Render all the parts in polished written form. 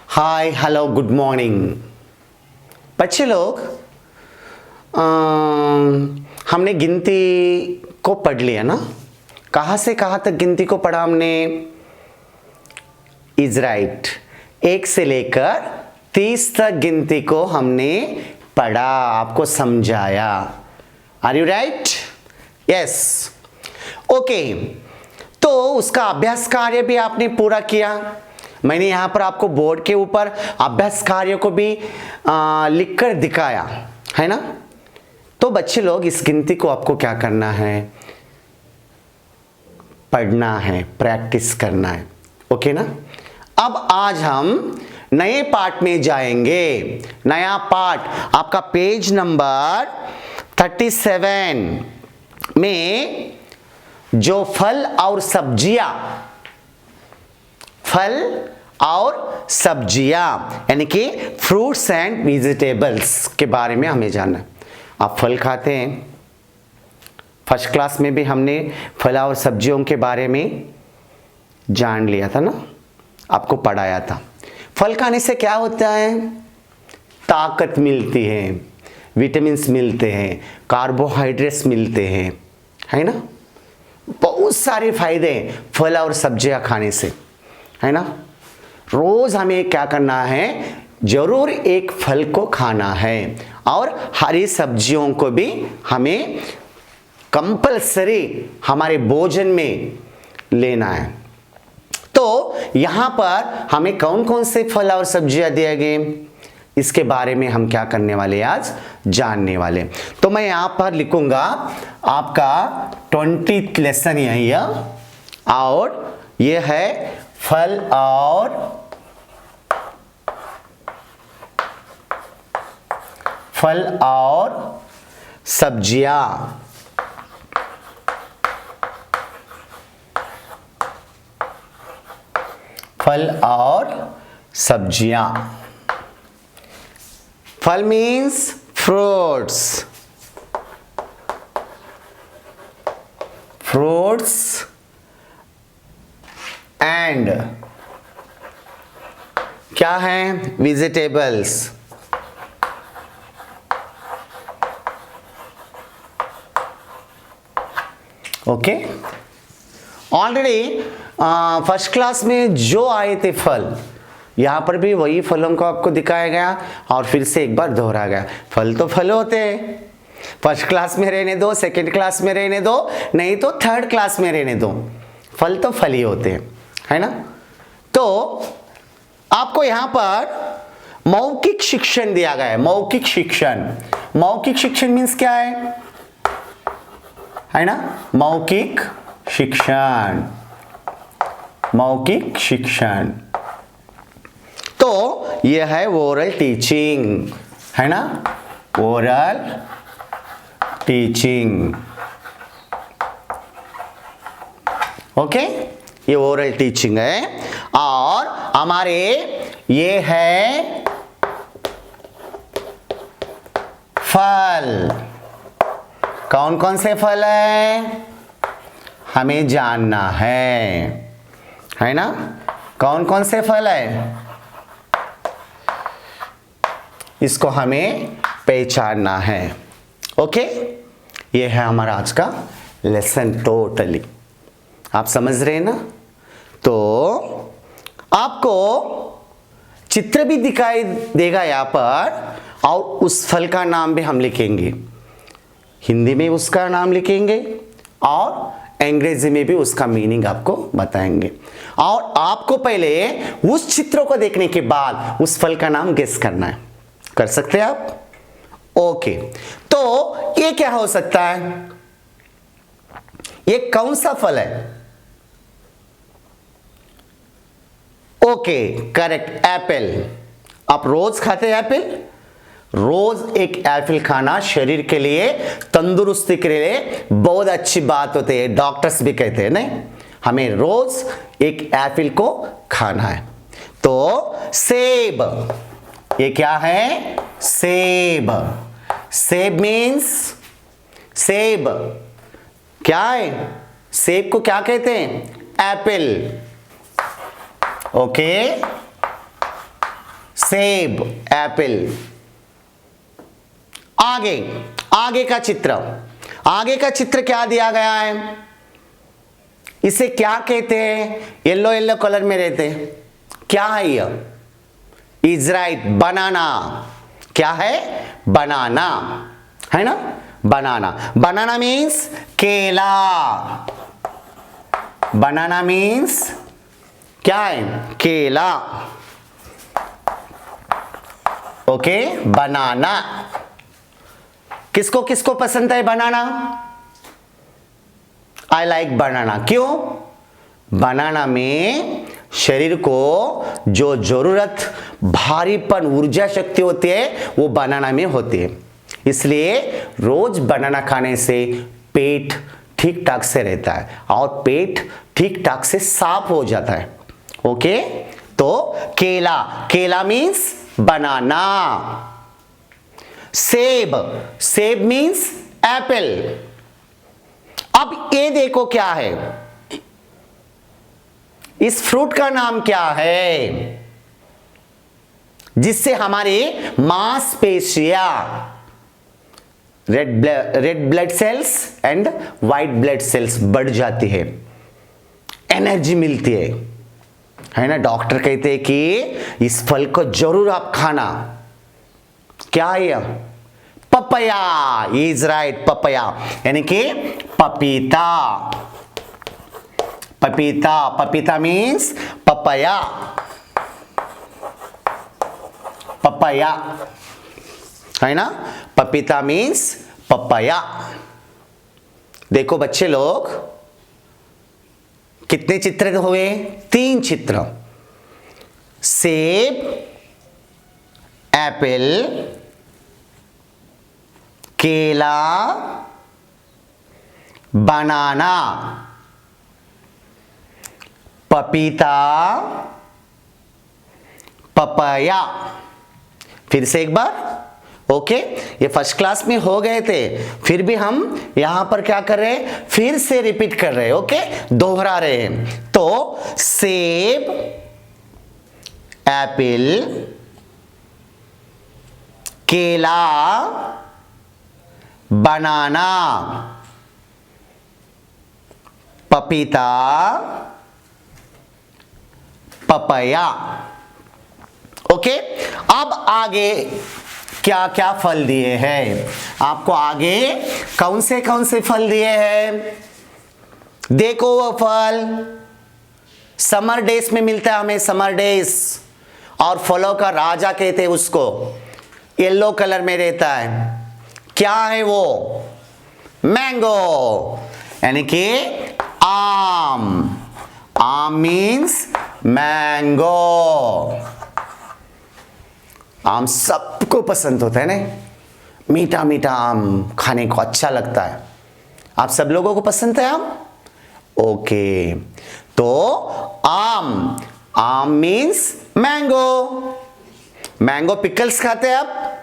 Hi hello good morning बच्चे लोग। हमने गिनती को पढ़ लिया ना। कहाँ से कहाँ तक गिनती को पढ़ा हमने? Is right. 1 से लेकर 30 तक गिनती को हमने पढ़ा, आपको समझाया। Are you right? Yes. Okay, तो उसका अभ्यास कार्य भी आपने पूरा किया। मैंने यहां पर आपको बोर्ड के ऊपर अभ्यास कार्य को भी लिखकर दिखाया है ना। तो बच्चे लोग, इस गिनती को आपको क्या करना है? पढ़ना है, प्रैक्टिस करना है। ओके ना। अब आज हम नए पार्ट में जाएंगे। नया पार्ट आपका पेज नंबर 37 में जो फल और सब्जियां यानी कि फ्रूट्स एंड वेजिटेबल्स के बारे में हमें जानना है। आप फल खाते हैं, फर्स्ट क्लास में भी हमने फल और सब्जियों के बारे में जान लिया था ना, आपको पढ़ाया था। फल खाने से क्या होता है? ताकत मिलती है, विटामिन्स मिलते हैं, कार्बोहाइड्रेट्स मिलते हैं, है ना। बहुत सारे फायदे फल और सब्जियां खाने से, है ना। रोज हमें क्या करना है? जरूर एक फल को खाना है और हरी सब्जियों को भी हमें कंपलसरी हमारे भोजन में लेना है। तो यहां पर हमें कौन कौन से फल और सब्जियां दिए गए, इसके बारे में हम क्या करने वाले, आज जानने वाले। तो मैं यहां पर लिखूंगा आपका 20th लेसन यही है, और यह है फल और सब्जियां। फल और सब्जियां। फल मीन्स फ्रूट्स, एंड क्या है? Vegetables. Okay. Already first class में जो आए थे फल, यहां पर भी वही फलों को आपको दिखाया गया और फिर से एक बार दोहरा गया। फल तो फल होते हैं, फर्स्ट क्लास में रहने दो, सेकंड क्लास में रहने दो, नहीं तो थर्ड क्लास में रहने दो, फल तो फल ही होते हैं, है ना। तो आपको यहां पर मौखिक शिक्षण दिया गया है। मौखिक शिक्षण मीन्स क्या है ना। मौखिक शिक्षण तो यह है ओरल टीचिंग, है ना। Oral teaching, okay. ये ओरल टीचिंग है। और हमारे ये है फल। कौन कौन से फल है हमें जानना है ना। कौन कौन से फल है इसको हमें पहचानना है। ओके, ये है हमारा आज का लेसन। टोटली आप समझ रहे हैं ना। तो आपको चित्र भी दिखाई देगा यहाँ पर, और उस फल का नाम भी हम लिखेंगे। हिंदी में उसका नाम लिखेंगे और अंग्रेजी में भी उसका मीनिंग आपको बताएंगे। और आपको पहले उस चित्रों को देखने के बाद उस फल का नाम गेस करना है। कर सकते हैं आप? ओके। तो ये क्या हो सकता है? ये कौन सा फल है? Okay, correct, Apple. आप रोज खाते हैं एप्पल? रोज एक एप्पल खाना शरीर के लिए, तंदुरुस्ती के लिए बहुत अच्छी बात होती है। डॉक्टर्स भी कहते हैं नहीं, हमें रोज एक एप्पल को खाना है। तो सेब, ये क्या है? सेब। सेब मीन्स, सेब क्या है? सेब को क्या कहते हैं? एप्पल। ओके, सेब, एप्पल। आगे आगे का चित्र, आगे का चित्र क्या दिया गया है? इसे क्या कहते हैं? येलो येलो कलर में रहते हैं, क्या है यह? इज राइट, बनाना। क्या है? बनाना, है ना? बनाना। बनाना मीन्स केला। बनाना मीन्स क्या है? केला। ओके, बनाना। किसको किसको पसंद है बनाना? आई लाइक बनाना। क्यों? बनाना में शरीर को जो जरूरत भारीपन ऊर्जा शक्ति होती है वो बनाना में होती है, इसलिए रोज बनाना खाने से पेट ठीक ठाक से रहता है और पेट ठीक ठाक से साफ हो जाता है। ओके, तो केला, केला मीन्स बनाना। सेब, सेब मीन्स एप्पल। अब ये देखो क्या है, इस फ्रूट का नाम क्या है जिससे हमारी मांसपेशियां, red blood cells and white blood cells बढ़ जाती है, एनर्जी मिलती है ना? डॉक्टर कहते हैं कि इस फल को जरूर आप खाना। क्या है? पपया। इज राइट, पपया यानी कि पपीता। पपीता, पपीता मीन्स पपया। पपया, है ना? पपीता मीन्स पपया। देखो बच्चे लोग, कितने चित्र हुए? 3 चित्र। सेब, एप्पल, केला, बनाना, पपीता, पपाया। फिर से एक बार। ओके, ये फर्स्ट क्लास में हो गए थे, फिर भी हम यहां पर क्या कर रहे हैं? फिर से रिपीट कर रहे हैं। ओके, दोहरा रहे हैं। तो सेब, एप्पल, केला, बनाना, पपीता, पपाया। ओके, अब आगे क्या क्या फल दिए हैं आपको? आगे कौन से फल दिए हैं? देखो वो फल समर डेज में मिलता है हमें, समर डेज, और फलों का राजा कहते हैं उसको। येलो कलर में रहता है। क्या है वो? मैंगो, यानी कि आम। आम मीन्स मैंगो। आम सबको पसंद होता है ना, मीठा मीठा आम खाने को अच्छा लगता है। आप सब लोगों को पसंद है आम? ओके, तो आम, आम मीन्स मैंगो। मैंगो पिकल्स खाते हैं आप?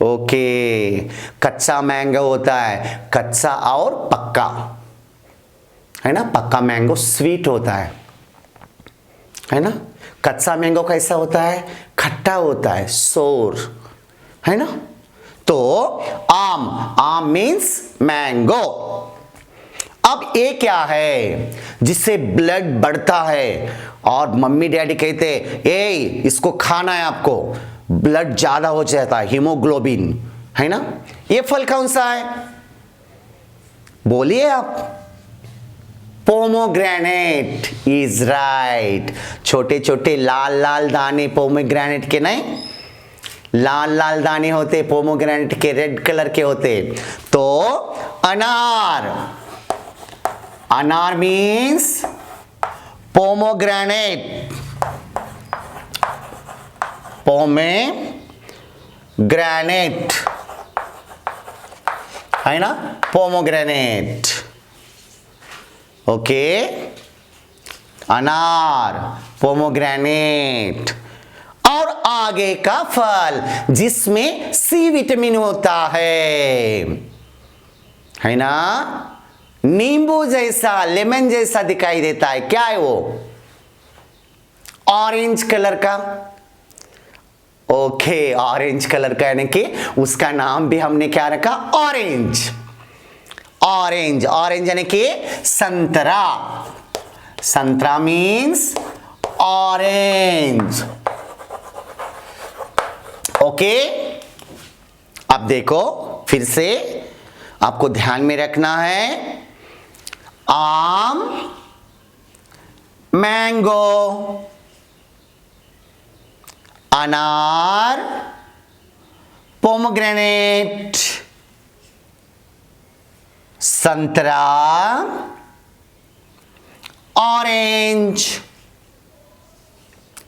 ओके, कच्चा मैंगो होता है, कच्चा और पक्का, है ना? पक्का मैंगो स्वीट होता है ना? कच्चा मैंगो कैसा होता है? खट्टा होता है, सोर, है ना? तो आम, आम मीन्स मैंगो। अब ये क्या है? जिससे ब्लड बढ़ता है और मम्मी डैडी कहते ए इसको खाना है, आपको ब्लड ज्यादा हो जाता है, हीमोग्लोबिन, है ना? ये फल कौन सा है? बोलिए आप। Pomegranate is right. छोटे छोटे लाल लाल दाने पोमोग्रेनेट के, नहीं, लाल लाल दाने होते पोमोग्रेनेट के, रेड कलर के होते। तो अनार, अनार मीन्स पोमोग्रेनेट। पोमोग्रेनेट, है ना? पोमोग्रेनेट। ओके, अनार, पोमोग्रेनेट। और आगे का फल जिसमें सी विटामिन होता है ना? नींबू जैसा, लेमन जैसा दिखाई देता है। क्या है वो? ऑरेंज कलर का, ओके, ऑरेंज कलर का, यानी कि उसका नाम भी हमने क्या रखा, ऑरेंज। ऑरेंज, ऑरेंज यानी कि संतरा। संतरा मीन्स ऑरेंज। ओके, अब देखो फिर से आपको ध्यान में रखना है, आम, मैंगो, अनार, पोमग्रेनेट, संतरा, ऑरेंज।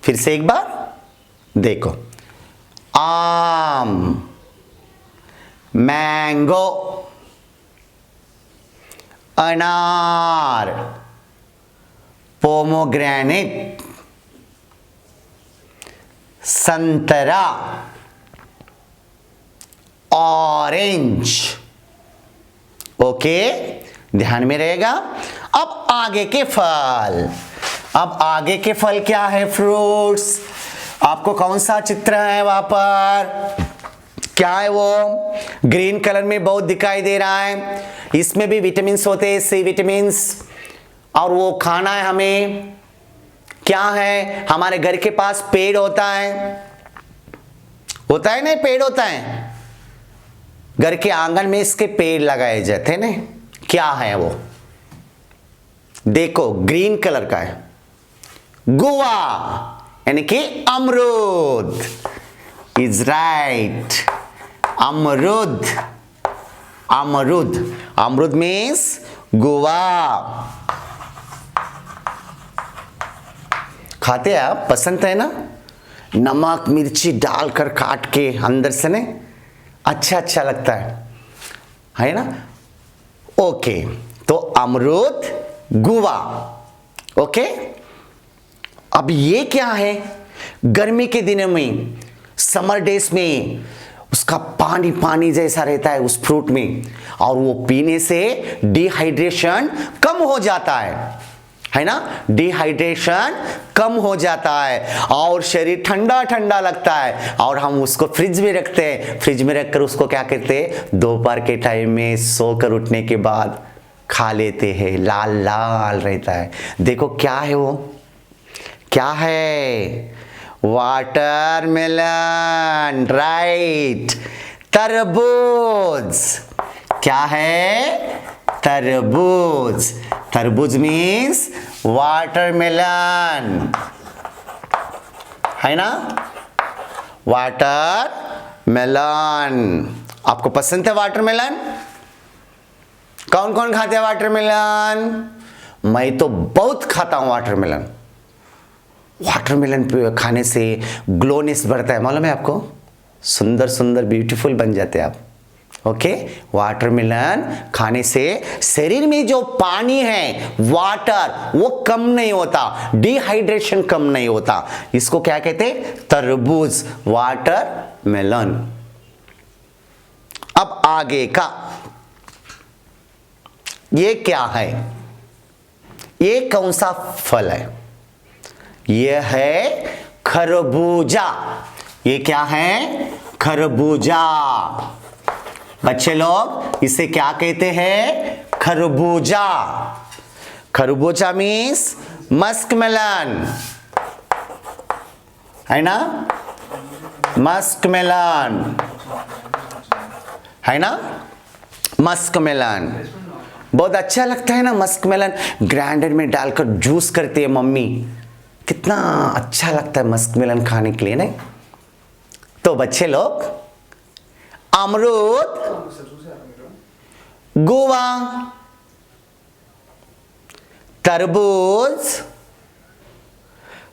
फिर से एक बार देखो, आम, मैंगो, अनार, पोमोग्रेनेट, संतरा, ऑरेंज। ओके, ध्यान में रहेगा। अब आगे के फल, अब आगे के फल क्या है, फ्रूट्स। आपको कौन सा चित्र है वहां पर, क्या है वो, ग्रीन कलर में बहुत दिखाई दे रहा है। इसमें भी विटामिन होते हैं, सी विटामिन, और वो खाना है हमें। क्या है, हमारे घर के पास पेड़ होता है, होता है ना, पेड़ होता है, घर के आंगन में इसके पेड़ लगाए जाते हैं ना। क्या है वो, देखो ग्रीन कलर का है, गुआ यानी कि अमरूद, इज राइट, अमरूद। अमरूद, अमरूद मीन्स गुआ। खाते हैं आप, पसंद है ना, नमक मिर्ची डालकर काट के अंदर से ने, अच्छा अच्छा लगता है ना। ओके, तो अमरूद, गुआ। ओके, अब ये क्या है, गर्मी के दिनों में, समर डेज में उसका पानी पानी जैसा रहता है उस फ्रूट में, और वो पीने से डिहाइड्रेशन कम हो जाता है ना, डिहाइड्रेशन कम हो जाता है और शरीर ठंडा ठंडा लगता है। और हम उसको फ्रिज में रखते हैं, फ्रिज में रखकर उसको क्या करते हैं, दोपहर के टाइम में सोकर उठने के बाद खा लेते हैं, लाल लाल रहता है। देखो क्या है वो, क्या है, वाटरमेलन, राइट, तरबूज। क्या है, तरबूज। तरबूज मीन्स वाटरमेलन, है ना, वाटरमेलन। आपको पसंद है वाटरमेलन, कौन कौन खाते हैं वाटरमेलन, मैं तो बहुत खाता हूं वाटरमेलन। वाटरमेलन खाने से ग्लोनेस बढ़ता है, मालूम है आपको, सुंदर सुंदर ब्यूटीफुल बन जाते हैं आप। ओके, वाटरमेलन खाने से शरीर में जो पानी है, वाटर, वो कम नहीं होता, डिहाइड्रेशन कम नहीं होता। इसको क्या कहते हैं, तरबूज, वाटरमेलन। अब आगे का ये क्या है, ये कौन सा फल है, ये है खरबूजा। ये क्या है, खरबूजा। बच्चे लोग इसे क्या कहते हैं, खरबूजा। खरबूजा मीन्स मस्कमेलन, है ना, मस्कमेलन, है ना, मस्कमेलन। बहुत अच्छा लगता है ना मस्कमेलन, ग्राइंडर में डालकर जूस करती है मम्मी, कितना अच्छा लगता है मस्कमेलन खाने के लिए, नहीं। तो बच्चे लोग, अमरूद, गुआ, तरबूज,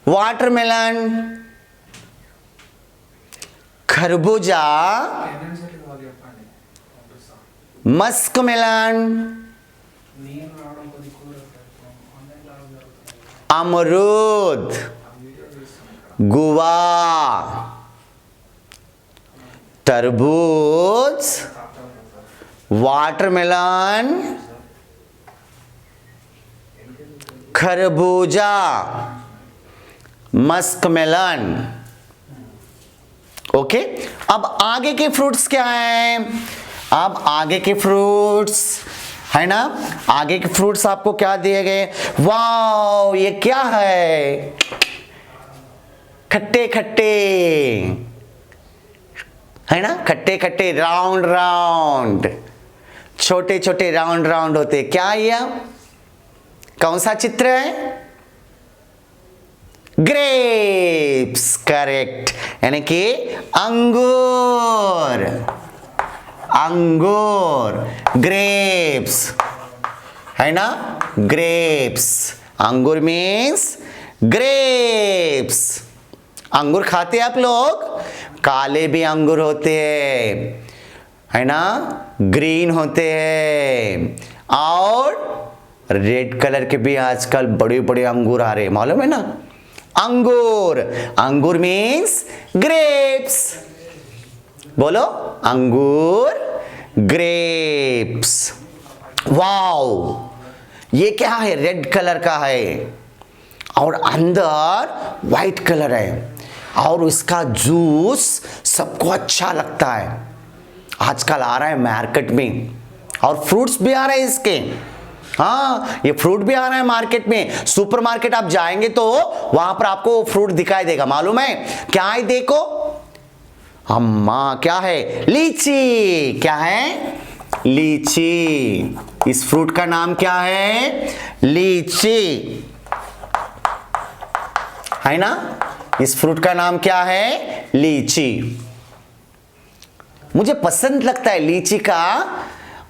वाटरमेलन, खरबूजा, मस्कमेलन, अमरूद, गुआ, तरबूज, वाटरमेलन, खरबूजा, मस्कमेलन। ओके, अब आगे के फ्रूट्स क्या हैं? अब आगे के फ्रूट्स है ना, आगे के फ्रूट्स आपको क्या दिए गए? वाओ, ये क्या है? खट्टे खट्टे, है ना, खट्टे खट्टे, राउंड राउंड, छोटे छोटे राउंड राउंड होते। क्या है यह? कौन सा चित्र है? ग्रेप्स, करेक्ट, यानी कि अंगूर, अंगूर, ग्रेप्स, है ना, ग्रेप्स, अंगूर मीन्स ग्रेप्स। अंगूर खाते आप लोग? काले भी अंगूर होते हैं, है ना, ग्रीन होते हैं, और रेड कलर के भी आजकल बड़े बड़े अंगूर आ रहे हैं, मालूम है ना? अंगूर, अंगूर मीन्स ग्रेप्स। बोलो, अंगूर, ग्रेप्स। वाओ, ये क्या है? रेड कलर का है और अंदर व्हाइट कलर है, और इसका जूस सबको अच्छा लगता है। आजकल आ रहा है मार्केट में, और फ्रूट्स भी आ रहे हैं इसके। हाँ, ये फ्रूट भी आ रहा है मार्केट में। सुपर मार्केट आप जाएंगे तो वहां पर आपको फ्रूट दिखाई देगा, मालूम है? क्या है देखो, अम्मा, क्या है? लीची। क्या है? लीची। इस फ्रूट का नाम क्या है? लीची, है ना? इस फ्रूट का नाम क्या है? लीची। मुझे पसंद लगता है लीची का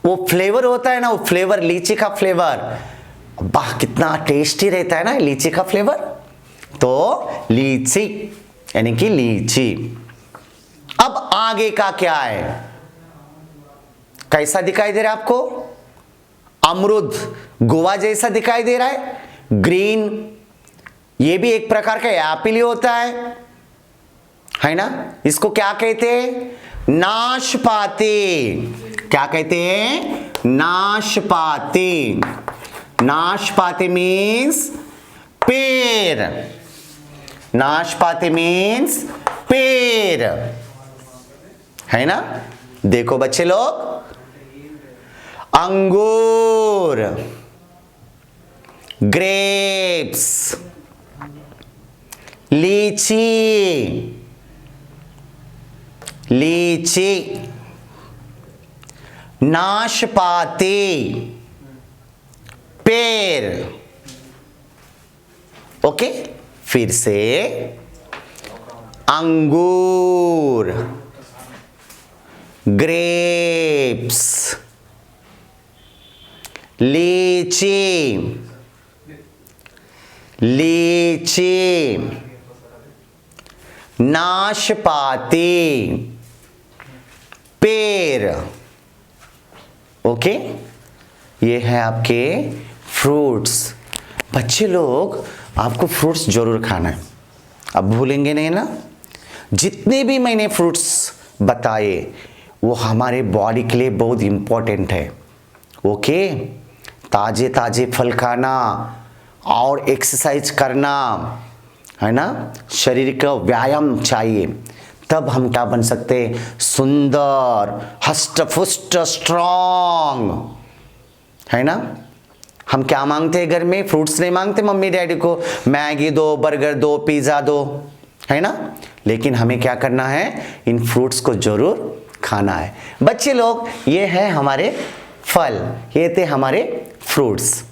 वो फ्लेवर होता है ना, वो फ्लेवर, लीची का फ्लेवर, वाह कितना टेस्टी रहता है ना लीची का फ्लेवर। तो लीची यानी कि लीची। अब आगे का क्या है? कैसा दिखाई दे रहा है आपको? अमरूद, गोवा जैसा दिखाई दे रहा है, ग्रीन। ये भी एक प्रकार का एप्पल ही होता है ना? इसको क्या कहते हैं? नाशपाती। क्या कहते हैं? नाशपाती। नाशपाती मीन्स पेड़, नाशपाती मीन्स पेड़, है ना? देखो बच्चे लोग, अंगूर, ग्रेप्स, लीची, लीची, नाशपाती, पेड़। ओके, फिर से अंगूर, ग्रेप्स, लीची, लीची, नाशपाती, पेड़। ओके, ये है आपके फ्रूट्स। बच्चे लोग, आपको फ्रूट्स जरूर खाना है, अब भूलेंगे नहीं ना? जितने भी मैंने फ्रूट्स बताए वो हमारे बॉडी के लिए बहुत इंपॉर्टेंट है। ओके, ताजे ताजे फल खाना और एक्सरसाइज करना, है ना? शरीर का व्यायाम चाहिए, तब हम क्या बन सकते? सुंदर, हष्ट पुष्ट, स्ट्रॉन्ग, है ना? हम क्या मांगते हैं घर में? फ्रूट्स नहीं मांगते मम्मी डैडी को, मैगी दो, बर्गर दो, पिज़्ज़ा दो, है ना? लेकिन हमें क्या करना है? इन फ्रूट्स को जरूर खाना है। बच्चे लोग, ये है हमारे फल, ये थे हमारे फ्रूट्स।